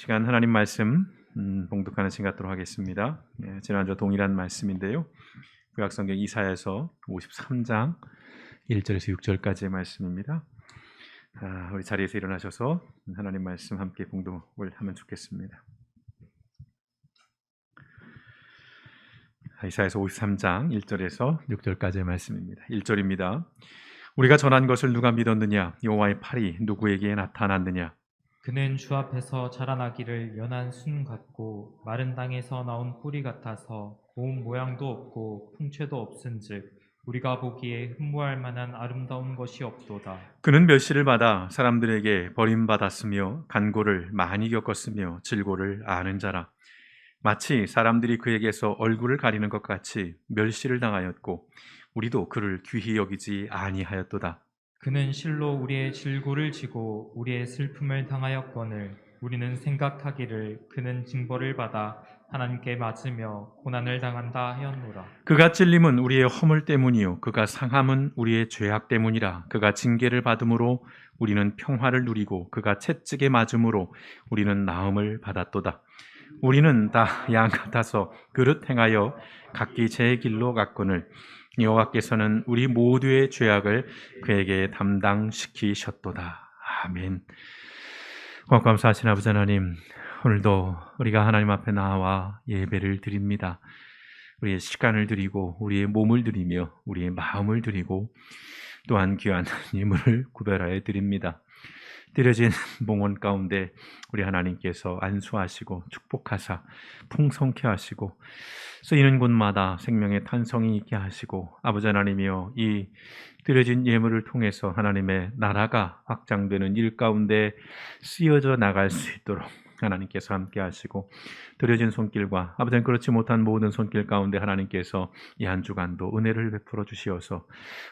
시간 하나님 말씀 봉독하는 시간 갖도록 하겠습니다. 지난주와 동일한 말씀인데요. 구약성경 이사야서 53장 1절에서 6절까지의 말씀입니다. 우리 자리에서 일어나셔서 하나님 말씀 함께 봉독을 하면 좋겠습니다. 이사야서 53장 1절에서 6절까지의 말씀입니다. 1절입니다. 우리가 전한 것을 누가 믿었느냐? 여호와의 팔이 누구에게 나타났느냐? 그는 주 앞에서 자라나기를 연한 순 같고 마른 땅에서 나온 뿌리 같아서 고운 모양도 없고 풍채도 없은즉 우리가 보기에 흠모할 만한 아름다운 것이 없도다. 그는 멸시를 받아 사람들에게 버림받았으며 간고를 많이 겪었으며 질고를 아는 자라. 마치 사람들이 그에게서 얼굴을 가리는 것 같이 멸시를 당하였고 우리도 그를 귀히 여기지 아니하였도다. 그는 실로 우리의 질고를 지고 우리의 슬픔을 당하였거늘 우리는 생각하기를 그는 징벌을 받아 하나님께 맞으며 고난을 당한다 하였노라. 그가 찔림은 우리의 허물 때문이요 그가 상함은 우리의 죄악 때문이라. 그가 징계를 받음으로 우리는 평화를 누리고 그가 채찍에 맞음으로 우리는 나음을 받았도다. 우리는 다 양 같아서 그릇 행하여 각기 제 길로 갔거늘 여호와께서는 우리 모두의 죄악을 그에게 담당시키셨도다. 아멘. 감사하신 아버지 하나님, 오늘도 우리가 하나님 앞에 나와 예배를 드립니다. 우리의 시간을 드리고 우리의 몸을 드리며 우리의 마음을 드리고 또한 귀한 예물을 구별하여 드립니다. 드려진 봉헌 가운데 우리 하나님께서 안수하시고 축복하사 풍성케 하시고 쓰이는 곳마다 생명의 탄성이 있게 하시고 아버지 하나님이여 이 드려진 예물을 통해서 하나님의 나라가 확장되는 일 가운데 쓰여져 나갈 수 있도록 하나님께서 함께 하시고 드려진 손길과 아버지는 그렇지 못한 모든 손길 가운데 하나님께서 이 한 주간도 은혜를 베풀어 주시어서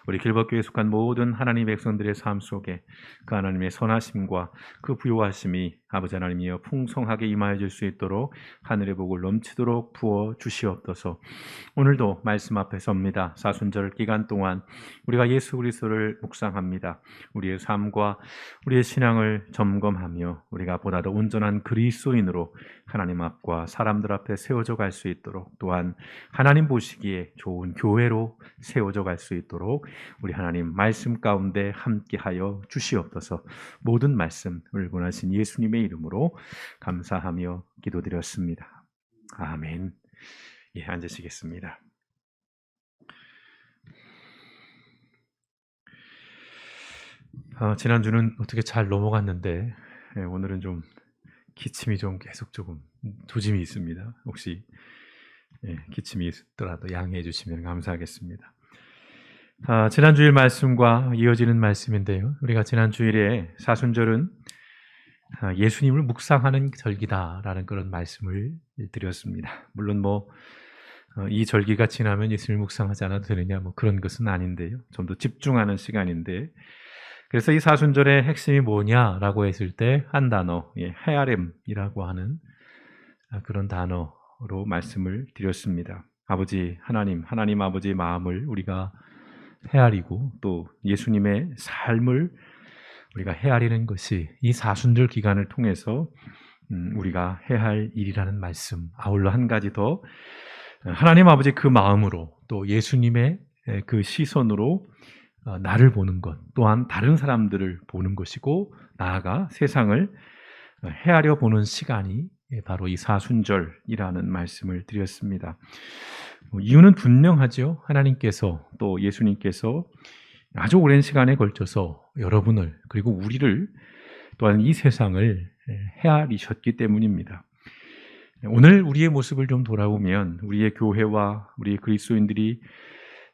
우리 길벗교에 속한 모든 하나님의 백성들의 삶 속에 그 하나님의 선하심과 그 부요하심이 아버지 하나님이여 풍성하게 임하여 줄 수 있도록 하늘의 복을 넘치도록 부어 주시옵소서. 오늘도 말씀 앞에 섭니다. 사순절 기간 동안 우리가 예수 그리스도를 묵상합니다. 우리의 삶과 우리의 신앙을 점검하며 우리가 보다 더 온전한 그리스도인으로 하나님 앞과 사람들 앞에 세워져 갈 수 있도록 또한 하나님 보시기에 좋은 교회로 세워져 갈 수 있도록 우리 하나님 말씀 가운데 함께하여 주시옵소서. 모든 말씀 을군하신 예수님의 이름으로 감사하며 기도드렸습니다. 아멘. 예, 앉으시겠습니다. 지난주는 어떻게 잘 넘어갔는데 오늘은 좀 기침이 좀 계속 조금 조짐이 있습니다. 혹시 기침이 있더라도 양해해 주시면 감사하겠습니다. 지난주일 말씀과 이어지는 말씀인데요. 우리가 지난주일에 사순절은 예수님을 묵상하는 절기다라는 그런 말씀을 드렸습니다. 물론 이 절기가 지나면 예수님을 묵상하지 않아도 되느냐 그런 것은 아닌데요. 좀 더 집중하는 시간인데 그래서 이 사순절의 핵심이 뭐냐라고 했을 때 한 단어, 헤아림이라고 하는 그런 단어로 말씀을 드렸습니다. 아버지 하나님 아버지의 마음을 우리가 헤아리고 또 예수님의 삶을 우리가 헤아리는 것이 이 사순절 기간을 통해서 우리가 해야 할 일이라는 말씀. 아울러 한 가지 더 하나님 아버지 그 마음으로 또 예수님의 그 시선으로 나를 보는 것 또한 다른 사람들을 보는 것이고 나아가 세상을 헤아려 보는 시간이 바로 이 사순절이라는 말씀을 드렸습니다. 이유는 분명하죠. 하나님께서 또 예수님께서 아주 오랜 시간에 걸쳐서 여러분을 그리고 우리를 또한 이 세상을 헤아리셨기 때문입니다. 오늘 우리의 모습을 좀 돌아보면 우리의 교회와 우리 그리스도인들이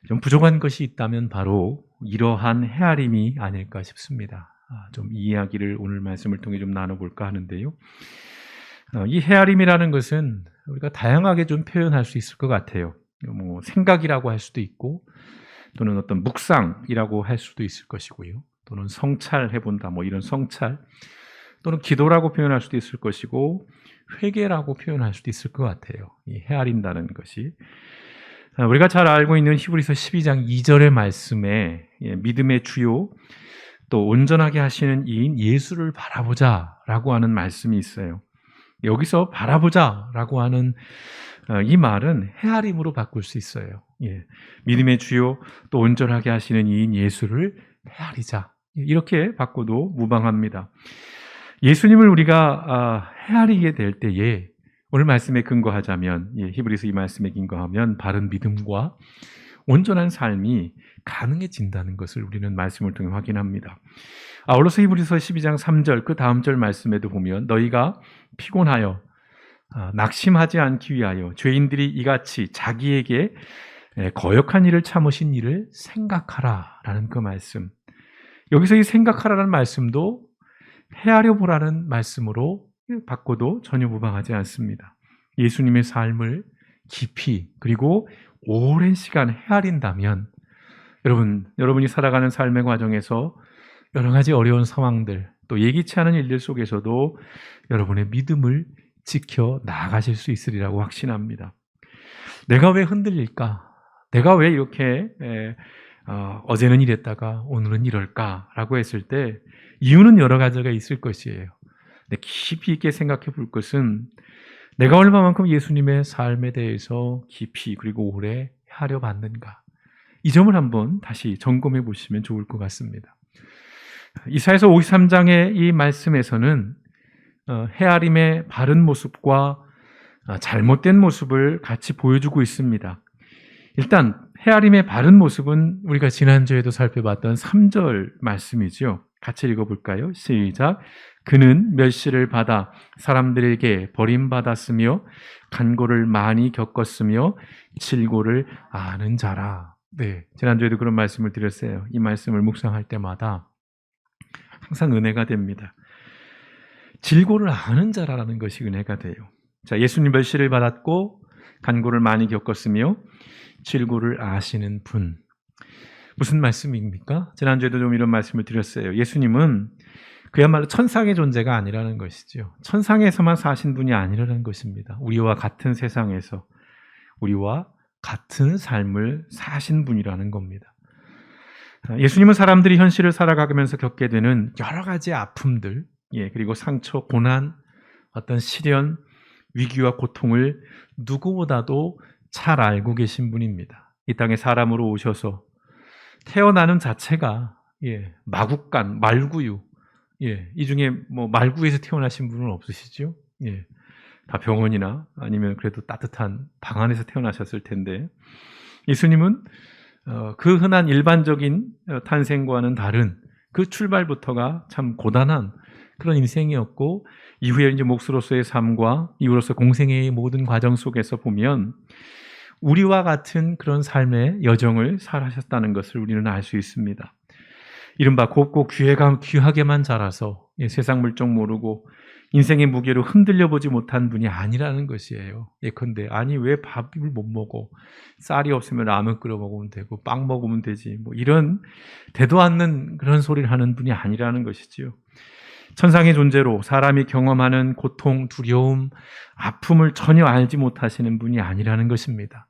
좀 부족한 것이 있다면 바로 이러한 헤아림이 아닐까 싶습니다. 좀 이 이야기를 오늘 말씀을 통해 좀 나눠볼까 하는데요. 이 헤아림이라는 것은 우리가 다양하게 좀 표현할 수 있을 것 같아요. 생각이라고 할 수도 있고 또는 어떤 묵상이라고 할 수도 있을 것이고요. 또는 성찰해본다 이런 성찰 또는 기도라고 표현할 수도 있을 것이고 회개라고 표현할 수도 있을 것 같아요. 이 헤아린다는 것이 우리가 잘 알고 있는 히브리서 12장 2절의 말씀에 믿음의 주요 또 온전하게 하시는 이인 예수를 바라보자라고 하는 말씀이 있어요. 여기서 바라보자라고 하는 이 말은 헤아림으로 바꿀 수 있어요. 믿음의 주요 또 온전하게 하시는 이인 예수를 헤아리자. 이렇게 바꿔도 무방합니다. 예수님을 우리가 헤아리게 될 때에 오늘 말씀에 근거하자면 히브리서 이 말씀에 근거하면 바른 믿음과 온전한 삶이 가능해진다는 것을 우리는 말씀을 통해 확인합니다. 아울러서 히브리서 12장 3절 그 다음 절 말씀에도 보면 너희가 피곤하여 낙심하지 않기 위하여 죄인들이 이같이 자기에게 거역한 일을 참으신 일을 생각하라라는 그 말씀. 여기서 이 생각하라는 말씀도 헤아려 보라는 말씀으로 바꿔도 전혀 무방하지 않습니다. 예수님의 삶을 깊이 그리고 오랜 시간 헤아린다면 여러분이 살아가는 삶의 과정에서 여러 가지 어려운 상황들 또 예기치 않은 일들 속에서도 여러분의 믿음을 지켜 나아가실 수 있으리라고 확신합니다. 내가 왜 흔들릴까? 내가 왜 이렇게 어제는 이랬다가 오늘은 이럴까라고 했을 때 이유는 여러 가지가 있을 것이에요. 근데 깊이 있게 생각해 볼 것은 내가 얼마만큼 예수님의 삶에 대해서 깊이 그리고 오래 헤아려 봤는가. 이 점을 한번 다시 점검해 보시면 좋을 것 같습니다. 이사야서 53장의 이 말씀에서는 헤아림의 바른 모습과 잘못된 모습을 같이 보여주고 있습니다. 일단 헤아림의 바른 모습은 우리가 지난주에도 살펴봤던 3절 말씀이죠. 같이 읽어볼까요? 시작. 그는 멸시를 받아 사람들에게 버림받았으며 간고를 많이 겪었으며 질고를 아는 자라. 네, 지난주에도 그런 말씀을 드렸어요. 이 말씀을 묵상할 때마다 항상 은혜가 됩니다. 질고를 아는 자라는 것이 은혜가 돼요. 자, 예수님 멸시를 받았고 간고를 많이 겪었으며 질고를 아시는 분. 무슨 말씀입니까? 지난주에도 좀 이런 말씀을 드렸어요. 예수님은 그야말로 천상의 존재가 아니라는 것이죠. 천상에서만 사신 분이 아니라는 것입니다. 우리와 같은 세상에서 우리와 같은 삶을 사신 분이라는 겁니다. 예수님은 사람들이 현실을 살아가면서 겪게 되는 여러 가지 아픔들, 그리고 상처, 고난, 어떤 시련, 위기와 고통을 누구보다도 잘 알고 계신 분입니다. 이 땅에 사람으로 오셔서 태어나는 자체가 마국간, 말구유, 이 중에 뭐 말구에서 태어나신 분은 없으시죠? 다 병원이나 아니면 그래도 따뜻한 방 안에서 태어나셨을 텐데 예수님은 그 흔한 일반적인 탄생과는 다른 그 출발부터가 참 고단한 그런 인생이었고 이후에 이제 목수로서의 삶과 이후로서 공생애의 모든 과정 속에서 보면 우리와 같은 그런 삶의 여정을 살아셨다는 것을 우리는 알 수 있습니다. 이른바 곱고 귀하게만 자라서 세상 물정 모르고 인생의 무게로 흔들려 보지 못한 분이 아니라는 것이에요. 예컨대 아니 왜 밥을 못 먹어? 쌀이 없으면 라면 끓여 먹으면 되고 빵 먹으면 되지. 뭐 이런 되도 않는 그런 소리를 하는 분이 아니라는 것이지요. 천상의 존재로 사람이 경험하는 고통, 두려움, 아픔을 전혀 알지 못하시는 분이 아니라는 것입니다.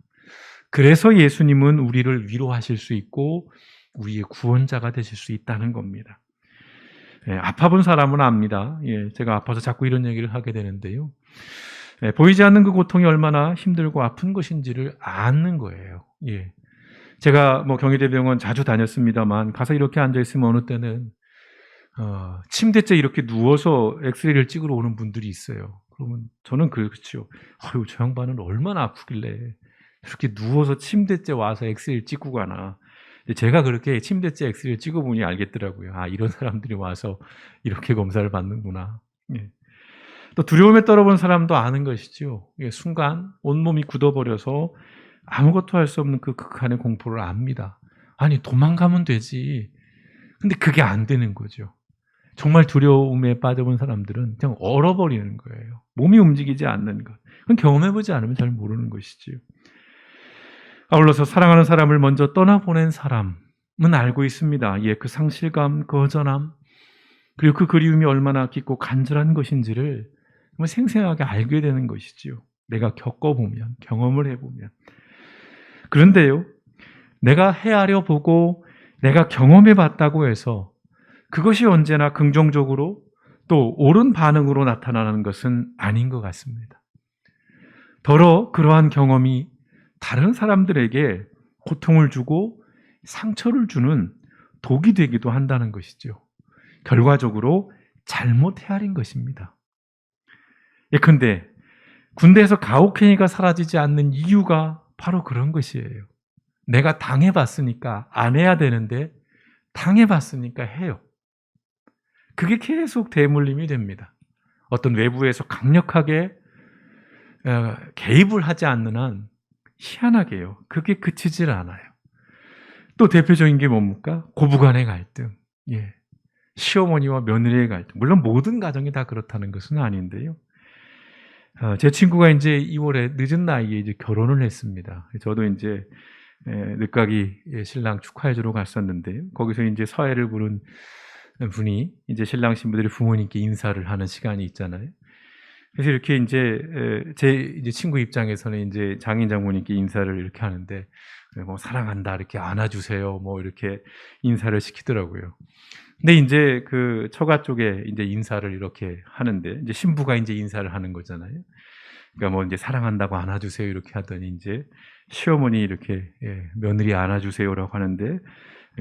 그래서 예수님은 우리를 위로하실 수 있고 우리의 구원자가 되실 수 있다는 겁니다. 아파본 사람은 압니다. 제가 아파서 자꾸 이런 얘기를 하게 되는데요. 보이지 않는 그 고통이 얼마나 힘들고 아픈 것인지를 아는 거예요. 제가 뭐 경희대병원 자주 다녔습니다만 가서 이렇게 앉아있으면 어느 때는 침대째 이렇게 누워서 엑스레이를 찍으러 오는 분들이 있어요. 그러면 저는 그렇죠. 아유, 저 양반은 얼마나 아프길래 이렇게 누워서 침대째 와서 엑스레이를 찍고 가나. 제가 그렇게 침대째 엑스레이를 찍어보니 알겠더라고요. 아, 이런 사람들이 와서 이렇게 검사를 받는구나. 또 두려움에 떨어본 사람도 아는 것이죠. 순간 온몸이 굳어버려서 아무것도 할 수 없는 그 극한의 공포를 압니다. 아니, 도망가면 되지. 근데 그게 안 되는 거죠. 정말 두려움에 빠져본 사람들은 그냥 얼어버리는 거예요. 몸이 움직이지 않는 것. 그건 경험해보지 않으면 잘 모르는 것이지요. 아울러서 사랑하는 사람을 먼저 떠나보낸 사람은 알고 있습니다. 그 상실감, 그 허전함, 그리고 그 그리움이 얼마나 깊고 간절한 것인지를 정말 생생하게 알게 되는 것이지요. 내가 겪어보면, 경험을 해보면. 그런데요, 내가 헤아려 보고 내가 경험해 봤다고 해서 그것이 언제나 긍정적으로 또 옳은 반응으로 나타나는 것은 아닌 것 같습니다. 더러 그러한 경험이 다른 사람들에게 고통을 주고 상처를 주는 독이 되기도 한다는 것이죠. 결과적으로 잘못 헤아린 것입니다. 예컨대 군대에서 가혹행위가 사라지지 않는 이유가 바로 그런 것이에요. 내가 당해봤으니까 안 해야 되는데 당해봤으니까 해요. 그게 계속 대물림이 됩니다. 어떤 외부에서 강력하게 개입을 하지 않는 한 희한하게요. 그게 그치질 않아요. 또 대표적인 게 뭡니까? 고부간의 갈등. 예. 시어머니와 며느리의 갈등. 물론 모든 가정이 다 그렇다는 것은 아닌데요. 제 친구가 이제 2월에 늦은 나이에 이제 결혼을 했습니다. 저도 이제 늦가기 신랑 축하해주러 갔었는데 거기서 이제 사회를 부른 분이 이제 신랑 신부들이 부모님께 인사를 하는 시간이 있잖아요. 그래서 이렇게 이제 제 이제 친구 입장에서는 이제 장인 장모님께 인사를 이렇게 하는데 뭐 사랑한다 이렇게 안아주세요 뭐 이렇게 인사를 시키더라고요. 근데 이제 그 처가 쪽에 이제 인사를 이렇게 하는데 이제 신부가 이제 인사를 하는 거잖아요. 그러니까 뭐 이제 사랑한다고 안아주세요 이렇게 하더니 이제 시어머니 이렇게 며느리 안아주세요라고 하는데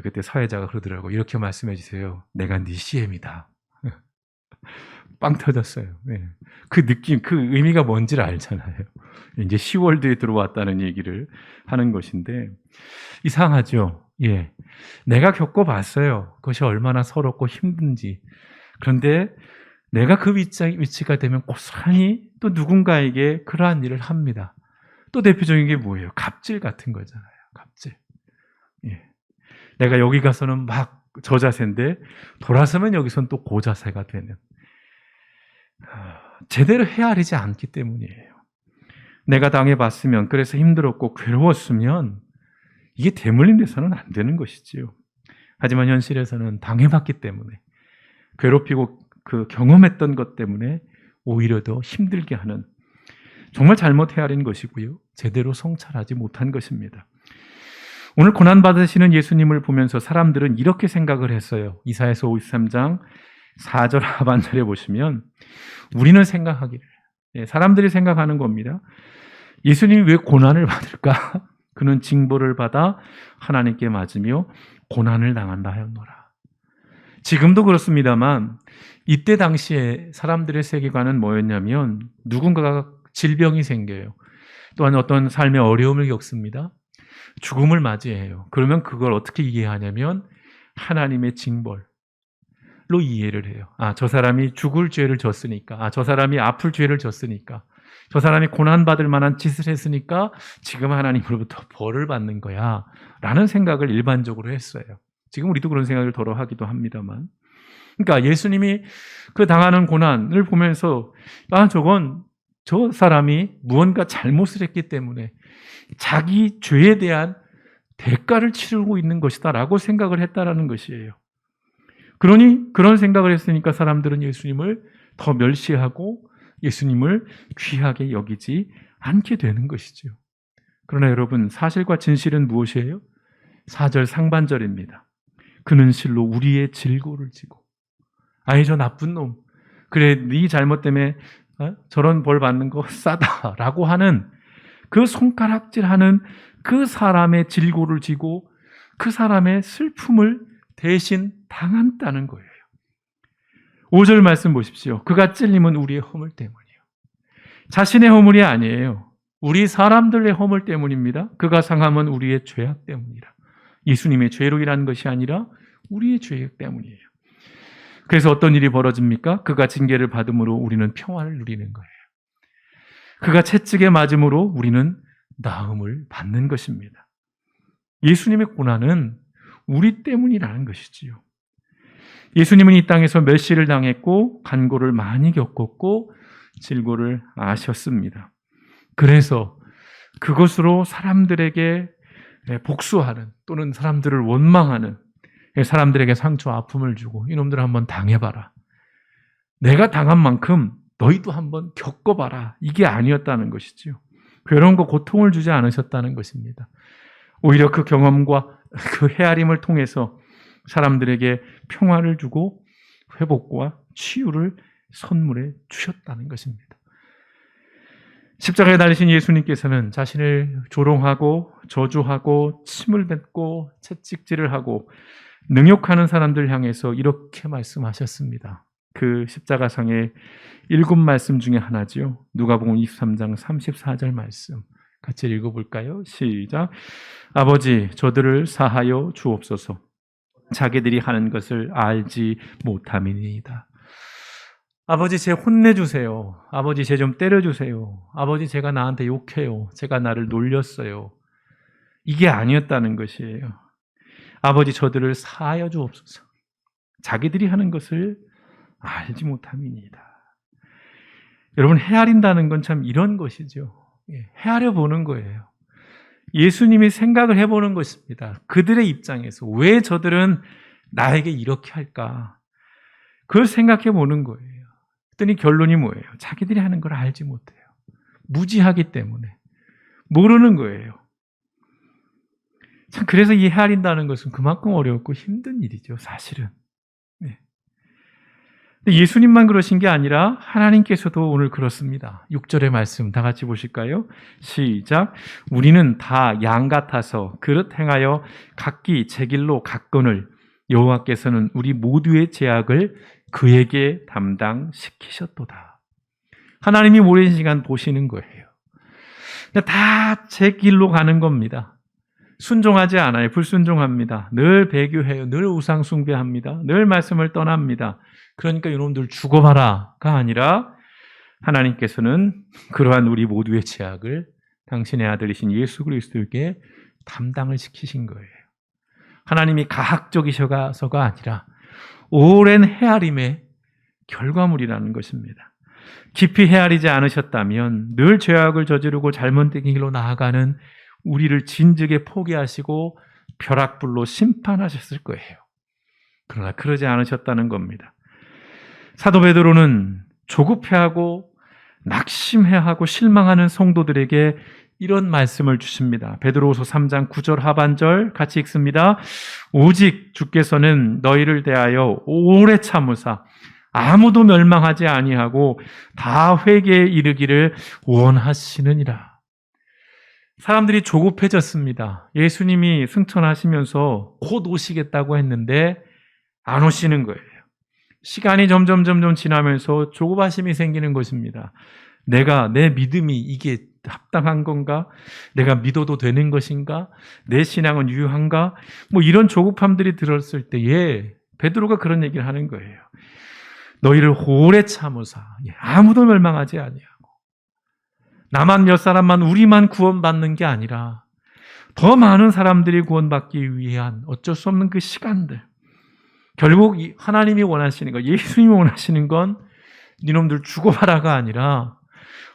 그때 사회자가 그러더라고. 이렇게 말씀해 주세요. 내가 네 CM이다. 빵 터졌어요. 그 느낌, 그 의미가 뭔지를 알잖아요. 이제 10월드에 들어왔다는 얘기를 하는 것인데 이상하죠. 예, 내가 겪어봤어요. 그것이 얼마나 서럽고 힘든지. 그런데 내가 그 위치가 되면 고스란히 또 누군가에게 그러한 일을 합니다. 또 대표적인 게 뭐예요? 갑질 같은 거잖아요. 갑질. 예. 내가 여기 가서는 막 저 자세인데 돌아서면 여기선 또 그 자세가 되는. 제대로 헤아리지 않기 때문이에요. 내가 당해봤으면 그래서 힘들었고 괴로웠으면 이게 대물림 돼서는 안 되는 것이지요. 하지만 현실에서는 당해봤기 때문에 괴롭히고 그 경험했던 것 때문에 오히려 더 힘들게 하는 정말 잘못 헤아린 것이고요. 제대로 성찰하지 못한 것입니다. 오늘 고난받으시는 예수님을 보면서 사람들은 이렇게 생각을 했어요. 이사야서 53장 4절 하반절에 보시면 우리는 생각하기를 사람들이 생각하는 겁니다. 예수님이 왜 고난을 받을까? 그는 징벌을 받아 하나님께 맞으며 고난을 당한다 하였노라. 지금도 그렇습니다만 이때 당시에 사람들의 세계관은 뭐였냐면 누군가가 질병이 생겨요. 또한 어떤 삶의 어려움을 겪습니다. 죽음을 맞이해요. 그러면 그걸 어떻게 이해하냐면 하나님의 징벌로 이해를 해요. 저 사람이 죽을 죄를 졌으니까, 저 사람이 아플 죄를 졌으니까, 저 사람이 고난받을 만한 짓을 했으니까 지금 하나님으로부터 벌을 받는 거야 라는 생각을 일반적으로 했어요. 지금 우리도 그런 생각을 더러 하기도 합니다만, 그러니까 예수님이 그 당하는 고난을 보면서 저건 저 사람이 무언가 잘못을 했기 때문에 자기 죄에 대한 대가를 치르고 있는 것이다 라고 생각을 했다라는 것이에요. 그러니 그런 생각을 했으니까 사람들은 예수님을 더 멸시하고 예수님을 귀하게 여기지 않게 되는 것이죠. 그러나 여러분, 사실과 진실은 무엇이에요? 4절 상반절입니다. 그는 실로 우리의 질고를 지고, 아이 저 나쁜 놈, 그래 네 잘못 때문에 저런 벌 받는 거 싸다라고 하는 그 손가락질하는 그 사람의 질고를 지고 그 사람의 슬픔을 대신 당한다는 거예요. 5절 말씀 보십시오. 그가 찔림은 우리의 허물 때문이에요. 자신의 허물이 아니에요. 우리 사람들의 허물 때문입니다. 그가 상함은 우리의 죄악 때문이라. 예수님의 죄로 일하는 것이 아니라 우리의 죄악 때문이에요. 그래서 어떤 일이 벌어집니까? 그가 징계를 받음으로 우리는 평화를 누리는 거예요. 그가 채찍에 맞음으로 우리는 나음을 받는 것입니다. 예수님의 고난은 우리 때문이라는 것이지요. 예수님은 이 땅에서 멸시를 당했고 간고를 많이 겪었고 질고를 아셨습니다. 그래서 그것으로 사람들에게 복수하는 또는 사람들을 원망하는, 사람들에게 상처 아픔을 주고 이놈들 한번 당해봐라, 내가 당한 만큼 너희도 한번 겪어봐라, 이게 아니었다는 것이지요. 괴로움과 고통을 주지 않으셨다는 것입니다. 오히려 그 경험과 그 헤아림을 통해서 사람들에게 평화를 주고 회복과 치유를 선물해 주셨다는 것입니다. 십자가에 달리신 예수님께서는 자신을 조롱하고 저주하고 침을 뱉고 채찍질을 하고 능욕하는 사람들 향해서 이렇게 말씀하셨습니다. 그 십자가상의 7말씀 중에 하나지요. 누가복음 23장 34절 말씀 같이 읽어볼까요? 시작. 아버지, 저들을 사하여 주옵소서. 자기들이 하는 것을 알지 못함이니이다. 아버지, 제 혼내주세요. 아버지, 제 좀 때려주세요. 아버지, 제가 나한테 욕해요. 제가 나를 놀렸어요. 이게 아니었다는 것이에요. 아버지, 저들을 사하여 주옵소서. 자기들이 하는 것을 알지 못함이니이다. 여러분, 헤아린다는 건 참 이런 것이죠. 헤아려 보는 거예요. 예수님이 생각을 해보는 것입니다. 그들의 입장에서 왜 저들은 나에게 이렇게 할까? 그걸 생각해 보는 거예요. 그랬더니 결론이 뭐예요? 자기들이 하는 걸 알지 못해요. 무지하기 때문에. 모르는 거예요. 참, 그래서 이 헤아린다는 것은 그만큼 어렵고 힘든 일이죠, 사실은. 네. 근데 예수님만 그러신 게 아니라 하나님께서도 오늘 그렇습니다. 6절의 말씀 다 같이 보실까요? 시작. 우리는 다 양 같아서 그릇 행하여 각기 제 길로 갔거늘 여호와께서는 우리 모두의 죄악을 그에게 담당시키셨도다. 하나님이 오랜 시간 보시는 거예요. 다 제 길로 가는 겁니다. 순종하지 않아요. 불순종합니다. 늘 배교해요. 늘 우상 숭배합니다. 늘 말씀을 떠납니다. 그러니까 여러분들 죽어봐라가 아니라 하나님께서는 그러한 우리 모두의 죄악을 당신의 아들이신 예수 그리스도에게 담당을 시키신 거예요. 하나님이 가학적이셔서가 아니라 오랜 헤아림의 결과물이라는 것입니다. 깊이 헤아리지 않으셨다면 늘 죄악을 저지르고 잘못된 길로 나아가는 우리를 진즉에 포기하시고 벼락불로 심판하셨을 거예요. 그러나 그러지 않으셨다는 겁니다. 사도 베드로는 조급해하고 낙심해하고 실망하는 성도들에게 이런 말씀을 주십니다. 베드로후서 3장 9절 하반절 같이 읽습니다. 오직 주께서는 너희를 대하여 오래 참으사 아무도 멸망하지 아니하고 다 회개에 이르기를 원하시느니라. 사람들이 조급해졌습니다. 예수님이 승천하시면서 곧 오시겠다고 했는데 안 오시는 거예요. 시간이 점점 지나면서 조급하심이 생기는 것입니다. 내 믿음이 이게 합당한 건가? 내가 믿어도 되는 것인가? 내 신앙은 유효한가? 이런 조급함들이 들었을 때에 베드로가 그런 얘기를 하는 거예요. 너희를 오래 참으사 아무도 멸망하지 아니하고 나만 몇 사람만 우리만 구원받는 게 아니라 더 많은 사람들이 구원받기 위한 어쩔 수 없는 그 시간들, 결국 하나님이 원하시는 것, 예수님이 원하시는 건 니놈들 죽어봐라가 아니라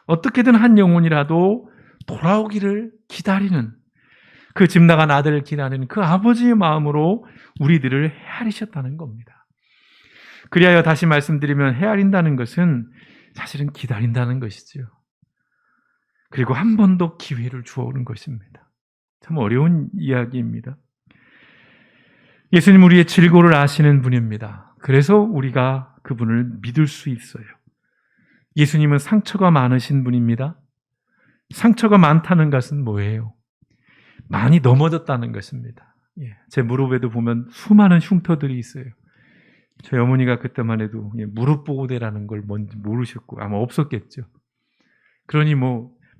어떻게든 한 영혼이라도 돌아오기를 기다리는, 그 집 나간 아들을 기다리는 그 아버지의 마음으로 우리들을 헤아리셨다는 겁니다. 그리하여 다시 말씀드리면 헤아린다는 것은 사실은 기다린다는 것이죠. 그리고 한 번 더 기회를 주어오는 것입니다. 참 어려운 이야기입니다. 예수님 우리의 질고를 아시는 분입니다. 그래서 우리가 그분을 믿을 수 있어요. 예수님은 상처가 많으신 분입니다. 상처가 많다는 것은 뭐예요? 많이 넘어졌다는 것입니다. 제 무릎에도 보면 수많은 흉터들이 있어요. 저희 어머니가 그때만 해도 무릎 보호대라는 걸 뭔지 모르셨고 아마 없었겠죠. 그러니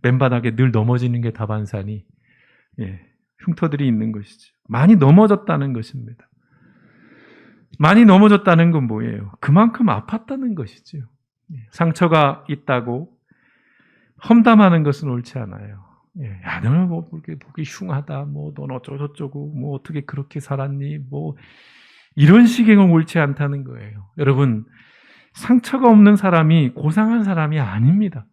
맨바닥에 늘 넘어지는 게 다반사니 흉터들이 있는 것이죠. 많이 넘어졌다는 것입니다. 많이 넘어졌다는 건 뭐예요? 그만큼 아팠다는 것이죠. 상처가 있다고 험담하는 것은 옳지 않아요. 야, 너는 보기 흉하다. 넌 어쩌고저쩌고, 어떻게 그렇게 살았니? 이런 식의 건 옳지 않다는 거예요. 여러분, 상처가 없는 사람이 고상한 사람이 아닙니다.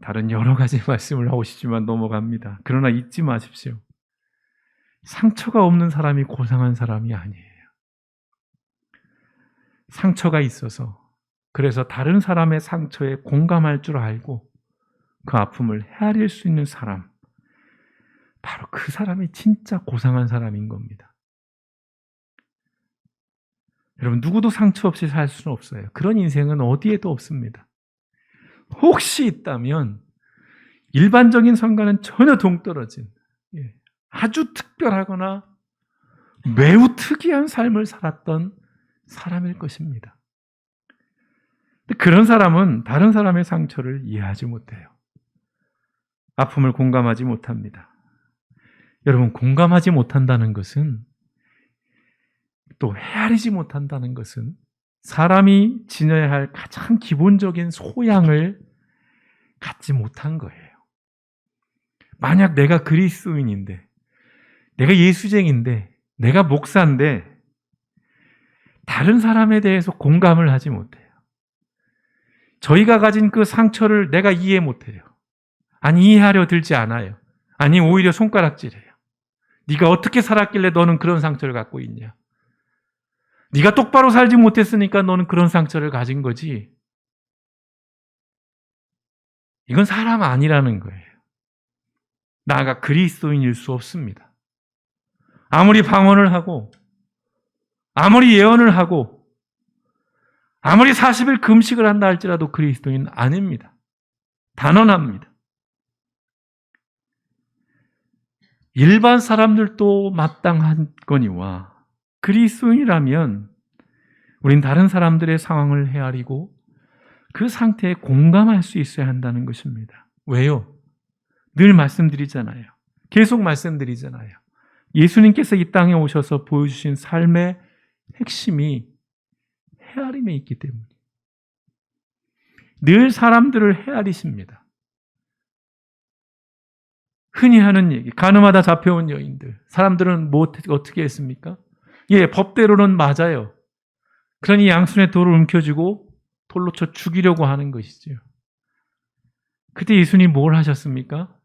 다른 여러 가지 말씀을 하고 싶지만 넘어갑니다. 그러나 잊지 마십시오. 상처가 없는 사람이 고상한 사람이 아니에요. 상처가 있어서, 그래서 다른 사람의 상처에 공감할 줄 알고 그 아픔을 헤아릴 수 있는 사람, 바로 그 사람이 진짜 고상한 사람인 겁니다. 여러분, 누구도 상처 없이 살 수는 없어요. 그런 인생은 어디에도 없습니다. 혹시 있다면 일반적인 삶과는 전혀 동떨어진 아주 특별하거나 매우 특이한 삶을 살았던 사람일 것입니다. 그런 사람은 다른 사람의 상처를 이해하지 못해요. 아픔을 공감하지 못합니다. 여러분, 공감하지 못한다는 것은, 또 헤아리지 못한다는 것은 사람이 지녀야 할 가장 기본적인 소양을 갖지 못한 거예요. 만약 내가 그리스도인인데, 내가 예수쟁인데, 내가 목사인데 다른 사람에 대해서 공감을 하지 못해요. 저희가 가진 그 상처를 내가 이해 못해요. 아니, 이해하려 들지 않아요. 아니, 오히려 손가락질해요. 네가 어떻게 살았길래 너는 그런 상처를 갖고 있냐? 네가 똑바로 살지 못했으니까 너는 그런 상처를 가진 거지. 이건 사람 아니라는 거예요. 나아가 그리스도인일 수 없습니다. 아무리 방언을 하고, 아무리 예언을 하고, 아무리 40일 금식을 한다 할지라도 그리스도인 아닙니다. 단언합니다. 일반 사람들도 마땅한 거니와 그리스도인이라면 우린 다른 사람들의 상황을 헤아리고 그 상태에 공감할 수 있어야 한다는 것입니다. 왜요? 늘 말씀드리잖아요. 계속 말씀드리잖아요. 예수님께서 이 땅에 오셔서 보여주신 삶의 핵심이 헤아림에 있기 때문에 늘 사람들을 헤아리십니다. 흔히 하는 얘기, 가늠하다 잡혀온 여인들, 사람들은 어떻게 했습니까? 법대로는 맞아요. 그러니 양손에 돌을 움켜쥐고 돌로 쳐 죽이려고 하는 것이죠. 그때 예수님 뭘 하셨습니까?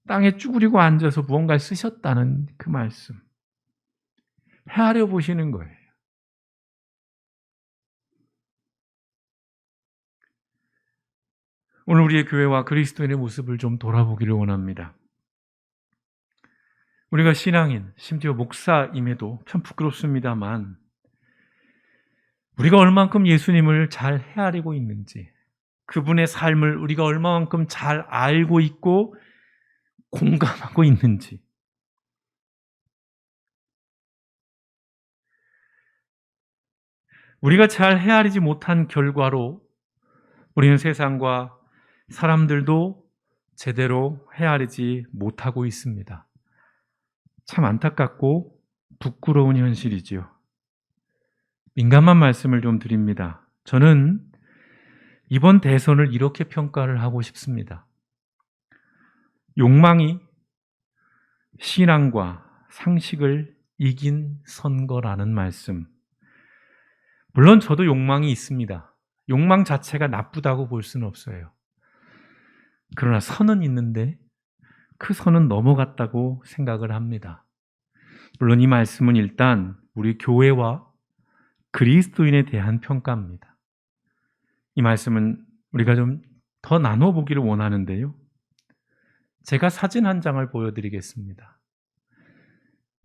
땅에 쭈그리고 앉아서 무언가를 쓰셨다는 그 말씀. 헤아려 보시는 거예요. 오늘 우리의 교회와 그리스도인의 모습을 좀 돌아보기를 원합니다. 우리가 신앙인, 심지어 목사임에도 참 부끄럽습니다만 우리가 얼만큼 예수님을 잘 헤아리고 있는지, 그분의 삶을 우리가 얼마만큼 잘 알고 있고 공감하고 있는지, 우리가 잘 헤아리지 못한 결과로 우리는 세상과 사람들도 제대로 헤아리지 못하고 있습니다. 참 안타깝고 부끄러운 현실이지요. 민감한 말씀을 좀 드립니다. 저는 이번 대선을 이렇게 평가를 하고 싶습니다. 욕망이 신앙과 상식을 이긴 선거라는 말씀. 물론 저도 욕망이 있습니다. 욕망 자체가 나쁘다고 볼 수는 없어요. 그러나 선은 있는데 그 선은 넘어갔다고 생각을 합니다. 물론 이 말씀은 일단 우리 교회와 그리스도인에 대한 평가입니다. 이 말씀은 우리가 좀 더 나눠보기를 원하는데요. 제가 사진 한 장을 보여드리겠습니다.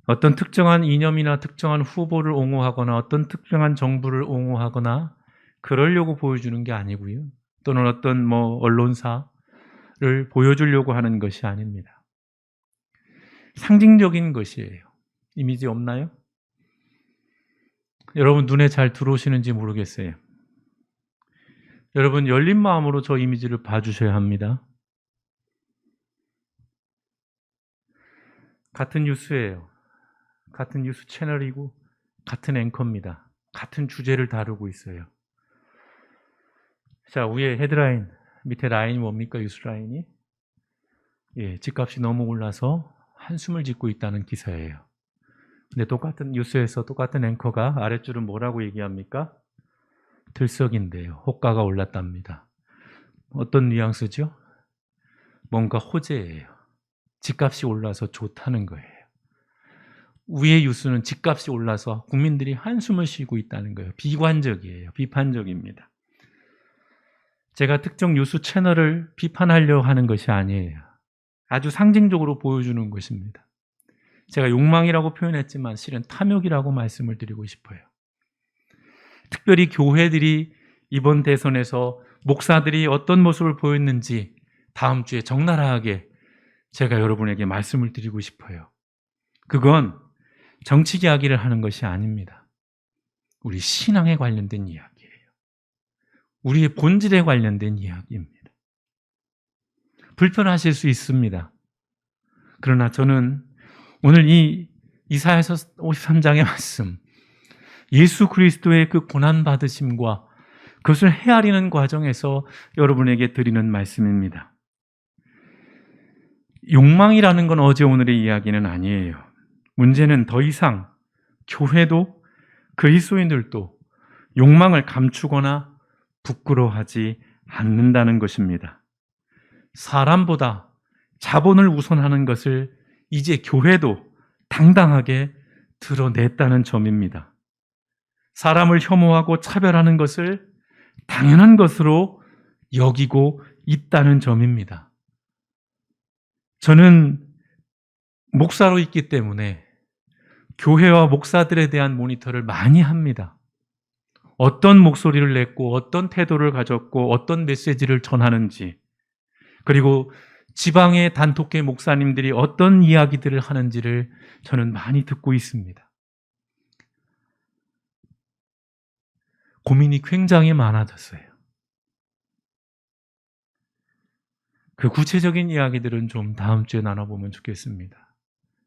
어떤 특정한 이념이나 특정한 후보를 옹호하거나 어떤 특정한 정부를 옹호하거나 그러려고 보여주는 게 아니고요. 또는 어떤 언론사를 보여주려고 하는 것이 아닙니다. 상징적인 것이에요. 이미지 없나요? 여러분 눈에 잘 들어오시는지 모르겠어요. 여러분 열린 마음으로 저 이미지를 봐주셔야 합니다. 같은 뉴스예요. 같은 뉴스 채널이고 같은 앵커입니다. 같은 주제를 다루고 있어요. 자, 위에 헤드라인, 밑에 라인이 뭡니까? 뉴스 라인이? 집값이 너무 올라서 한숨을 짓고 있다는 기사예요. 근데 똑같은 뉴스에서 똑같은 앵커가 아랫줄은 뭐라고 얘기합니까? 들썩인데요. 호가가 올랐답니다. 어떤 뉘앙스죠? 뭔가 호재예요. 집값이 올라서 좋다는 거예요. 위의 뉴스는 집값이 올라서 국민들이 한숨을 쉬고 있다는 거예요. 비관적이에요. 비판적입니다. 제가 특정 뉴스 채널을 비판하려고 하는 것이 아니에요. 아주 상징적으로 보여주는 것입니다. 제가 욕망이라고 표현했지만 실은 탐욕이라고 말씀을 드리고 싶어요. 특별히 교회들이 이번 대선에서 목사들이 어떤 모습을 보였는지 다음 주에 적나라하게 제가 여러분에게 말씀을 드리고 싶어요. 그건 정치 이야기를 하는 것이 아닙니다. 우리 신앙에 관련된 이야기예요. 우리의 본질에 관련된 이야기입니다. 불편하실 수 있습니다. 그러나 저는 오늘 이 이사야서 53장의 말씀, 예수 그리스도의 그 고난받으심과 그것을 헤아리는 과정에서 여러분에게 드리는 말씀입니다. 욕망이라는 건 어제 오늘의 이야기는 아니에요. 문제는 더 이상 교회도 그리스도인들도 욕망을 감추거나 부끄러워하지 않는다는 것입니다. 사람보다 자본을 우선하는 것을 이제 교회도 당당하게 드러냈다는 점입니다. 사람을 혐오하고 차별하는 것을 당연한 것으로 여기고 있다는 점입니다. 저는 목사로 있기 때문에 교회와 목사들에 대한 모니터를 많이 합니다. 어떤 목소리를 냈고 어떤 태도를 가졌고 어떤 메시지를 전하는지, 그리고 지방의 단톡회 목사님들이 어떤 이야기들을 하는지를 저는 많이 듣고 있습니다. 고민이 굉장히 많아졌어요. 그 구체적인 이야기들은 좀 다음 주에 나눠보면 좋겠습니다.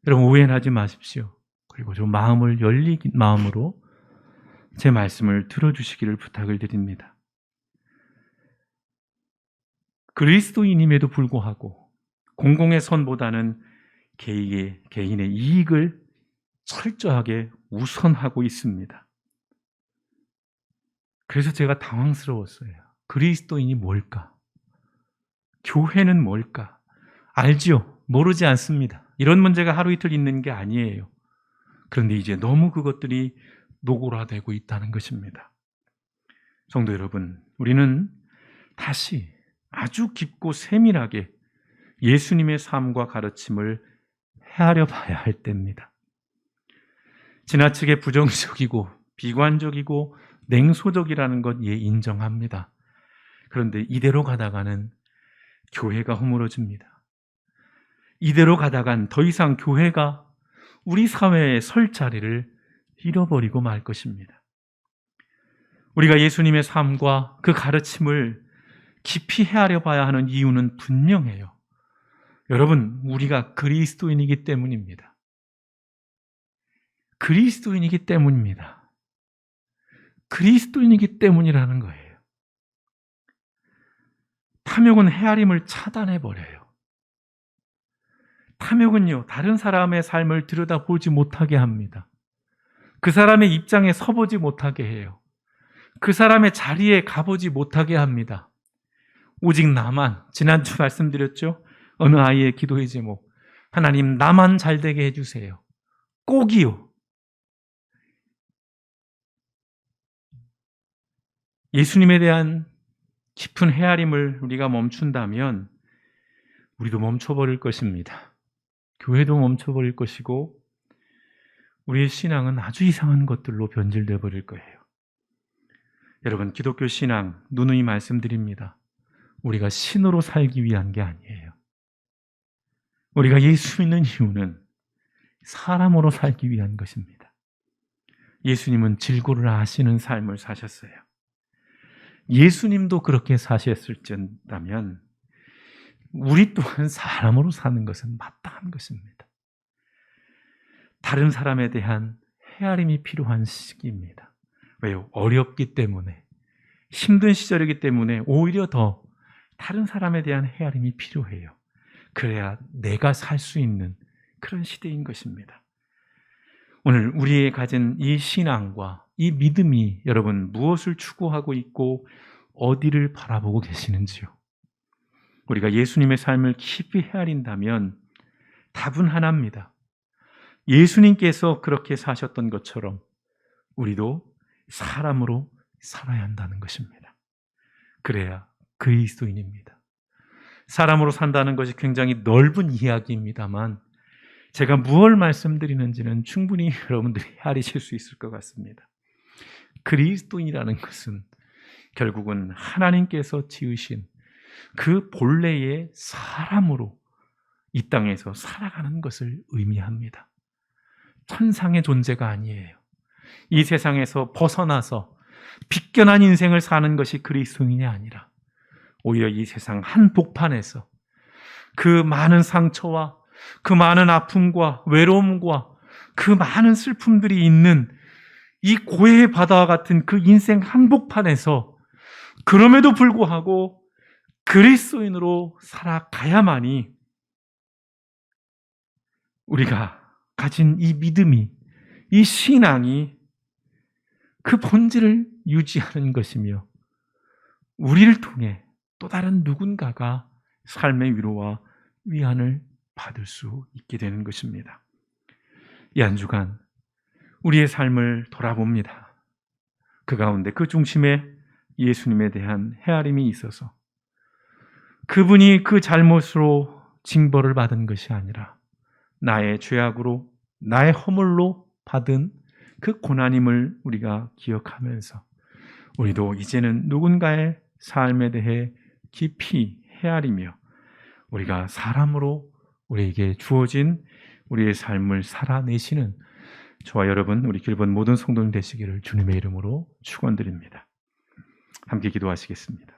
여러분 오해는 하지 마십시오. 그리고 좀 마음을 열린 마음으로 제 말씀을 들어주시기를 부탁을 드립니다. 그리스도인임에도 불구하고 공공의 선보다는 개인의 이익을 철저하게 우선하고 있습니다. 그래서 제가 당황스러웠어요. 그리스도인이 뭘까? 교회는 뭘까? 알지요? 모르지 않습니다. 이런 문제가 하루 이틀 있는 게 아니에요. 그런데 이제 너무 그것들이 노골화되고 있다는 것입니다. 성도 여러분, 우리는 다시 아주 깊고 세밀하게 예수님의 삶과 가르침을 헤아려 봐야 할 때입니다. 지나치게 부정적이고 비관적이고 냉소적이라는 것 인정합니다. 그런데 이대로 가다가는 교회가 허물어집니다. 이대로 가다간 더 이상 교회가 우리 사회에 설 자리를 잃어버리고 말 것입니다. 우리가 예수님의 삶과 그 가르침을 깊이 헤아려 봐야 하는 이유는 분명해요. 여러분, 우리가 그리스도인이기 때문입니다. 그리스도인이기 때문입니다. 그리스도인이기 때문이라는 거예요. 탐욕은 헤아림을 차단해버려요. 탐욕은요, 다른 사람의 삶을 들여다보지 못하게 합니다. 그 사람의 입장에 서보지 못하게 해요. 그 사람의 자리에 가보지 못하게 합니다. 오직 나만, 지난주 말씀드렸죠? 어느 아이의 기도의 제목, 하나님 나만 잘되게 해주세요. 꼭이요. 예수님에 대한 깊은 헤아림을 우리가 멈춘다면 우리도 멈춰버릴 것입니다. 교회도 멈춰버릴 것이고 우리의 신앙은 아주 이상한 것들로 변질되어 버릴 거예요. 여러분, 기독교 신앙 누누이 말씀드립니다. 우리가 신으로 살기 위한 게 아니에요. 우리가 예수 믿는 이유는 사람으로 살기 위한 것입니다. 예수님은 질고를 아시는 삶을 사셨어요. 예수님도 그렇게 사셨을진다면 우리 또한 사람으로 사는 것은 마땅한 것입니다. 다른 사람에 대한 헤아림이 필요한 시기입니다. 왜요? 어렵기 때문에, 힘든 시절이기 때문에 오히려 더 다른 사람에 대한 헤아림이 필요해요. 그래야 내가 살 수 있는 그런 시대인 것입니다. 오늘 우리의 가진 이 신앙과 이 믿음이 여러분 무엇을 추구하고 있고 어디를 바라보고 계시는지요? 우리가 예수님의 삶을 깊이 헤아린다면 답은 하나입니다. 예수님께서 그렇게 사셨던 것처럼 우리도 사람으로 살아야 한다는 것입니다. 그래야 그리스도인입니다. 사람으로 산다는 것이 굉장히 넓은 이야기입니다만 제가 무엇을 말씀드리는지는 충분히 여러분들이 헤아리실 수 있을 것 같습니다. 그리스도인이라는 것은 결국은 하나님께서 지으신 그 본래의 사람으로 이 땅에서 살아가는 것을 의미합니다. 천상의 존재가 아니에요. 이 세상에서 벗어나서 비껴난 인생을 사는 것이 그리스도인이 아니라 오히려 이 세상 한복판에서 그 많은 상처와 그 많은 아픔과 외로움과 그 많은 슬픔들이 있는 이 고해의 바다와 같은 그 인생 한복판에서 그럼에도 불구하고 그리스도인으로 살아가야만이 우리가 가진 이 믿음이, 이 신앙이 그 본질을 유지하는 것이며 우리를 통해 또 다른 누군가가 삶의 위로와 위안을 받을 수 있게 되는 것입니다. 이 한 주간 우리의 삶을 돌아봅니다. 그 가운데 그 중심에 예수님에 대한 헤아림이 있어서 그분이 그 잘못으로 징벌을 받은 것이 아니라 나의 죄악으로 나의 허물로 받은 그 고난임을 우리가 기억하면서 우리도 이제는 누군가의 삶에 대해 깊이 헤아리며 우리가 사람으로 우리에게 주어진 우리의 삶을 살아내시는 저와 여러분 우리 길본 모든 성도님 되시기를 주님의 이름으로 축원드립니다. 함께 기도하시겠습니다.